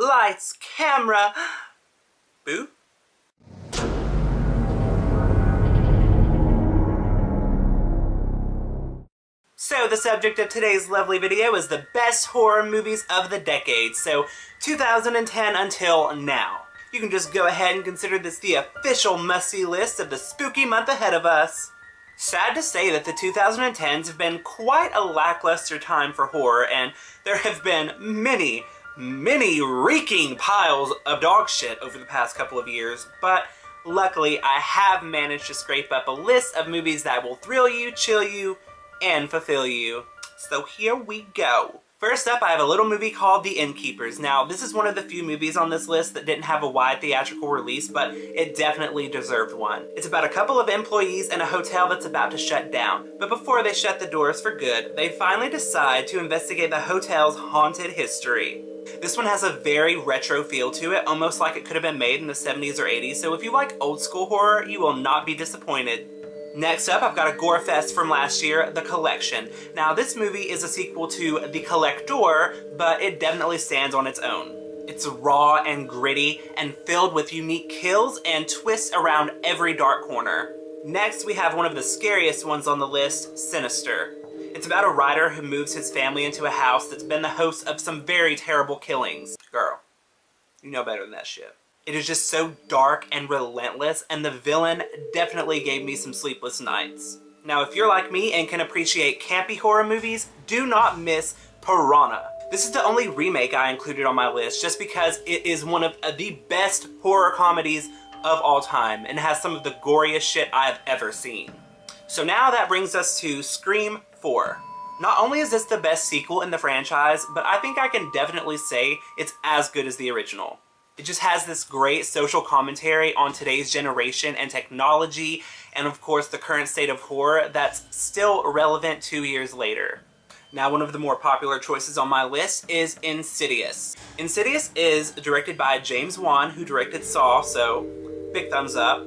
lights, camera, boo. So the subject of today's lovely video is the best horror movies of the decade, so 2010 until now. You can just go ahead and consider this the official must-see list of the spooky month ahead of us. Sad to say that the 2010s have been quite a lackluster time for horror, and there have been many reeking piles of dog shit over the past couple of years, but luckily I have managed to scrape up a list of movies that will thrill you, chill you, and fulfill you. So here we go. First up, I have a little movie called The Innkeepers. Now, this is one of the few movies on this list that didn't have a wide theatrical release, but it definitely deserved one. It's about a couple of employees in a hotel that's about to shut down. But before they shut the doors for good, they finally decide to investigate the hotel's haunted history. This one has a very retro feel to it, almost like it could have been made in the 70s or 80s, so if you like old school horror, you will not be disappointed. Next up, I've got a gore fest from last year, The Collection. Now, this movie is a sequel to The Collector, but it definitely stands on its own. It's raw and gritty and filled with unique kills and twists around every dark corner. Next, we have one of the scariest ones on the list, Sinister. It's about a writer who moves his family into a house that's been the host of some very terrible killings. Girl, you know better than that shit. It is just so dark and relentless, and the villain definitely gave me some sleepless nights. Now, if you're like me and can appreciate campy horror movies, do not miss Piranha. This is the only remake I included on my list just because it is one of the best horror comedies of all time and has some of the goriest shit I've ever seen. So now that brings us to Scream 4. Not only is this the best sequel in the franchise, but I think I can definitely say it's as good as the original. It just has this great social commentary on today's generation and technology, and of course the current state of horror that's still relevant 2 years later. Now, one of the more popular choices on my list is Insidious. Insidious is directed by James Wan, who directed Saw, so big thumbs up.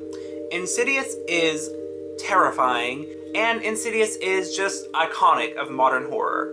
Insidious is terrifying, and Insidious is just iconic of modern horror.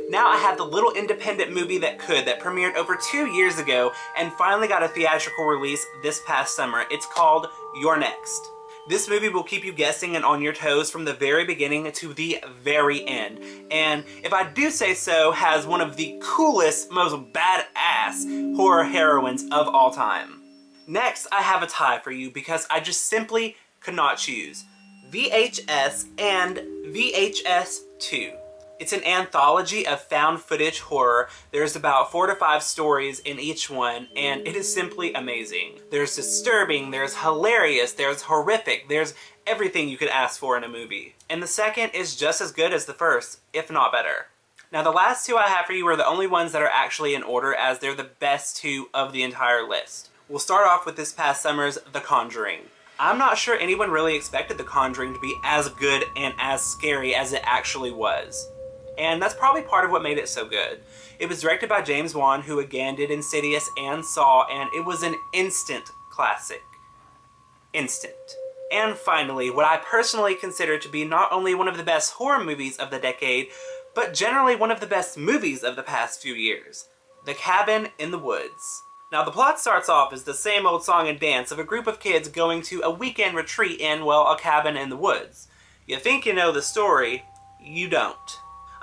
Now I have the little independent movie that premiered over 2 years ago and finally got a theatrical release this past summer. It's called You're Next. This movie will keep you guessing and on your toes from the very beginning to the very end. And if I do say so, has one of the coolest, most badass horror heroines of all time. Next, I have a tie for you because I just simply could not choose VHS and VHS 2. It's an anthology of found footage horror. There's about 4 to 5 stories in each one, and it is simply amazing. There's disturbing, there's hilarious, there's horrific, there's everything you could ask for in a movie. And the second is just as good as the first, if not better. Now, the last two I have for you are the only ones that are actually in order, as they're the best two of the entire list. We'll start off with this past summer's The Conjuring. I'm not sure anyone really expected The Conjuring to be as good and as scary as it actually was. And that's probably part of what made it so good. It was directed by James Wan, who again did Insidious and Saw, and it was an instant classic. Instant. And finally, what I personally consider to be not only one of the best horror movies of the decade, but generally one of the best movies of the past few years. The Cabin in the Woods. Now, the plot starts off as the same old song and dance of a group of kids going to a weekend retreat in, well, a cabin in the woods. You think you know the story, you don't.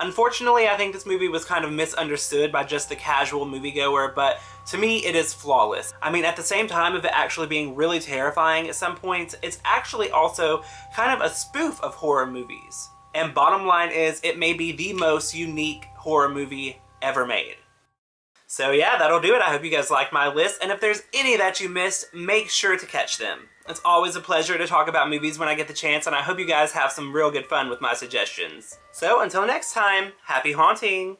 Unfortunately, I think this movie was kind of misunderstood by just the casual moviegoer, but to me, it is flawless. I mean, at the same time of it actually being really terrifying at some points, it's actually also kind of a spoof of horror movies. And bottom line is, it may be the most unique horror movie ever made. So yeah, that'll do it. I hope you guys liked my list, and if there's any that you missed, make sure to catch them. It's always a pleasure to talk about movies when I get the chance, and I hope you guys have some real good fun with my suggestions. So until next time, happy haunting!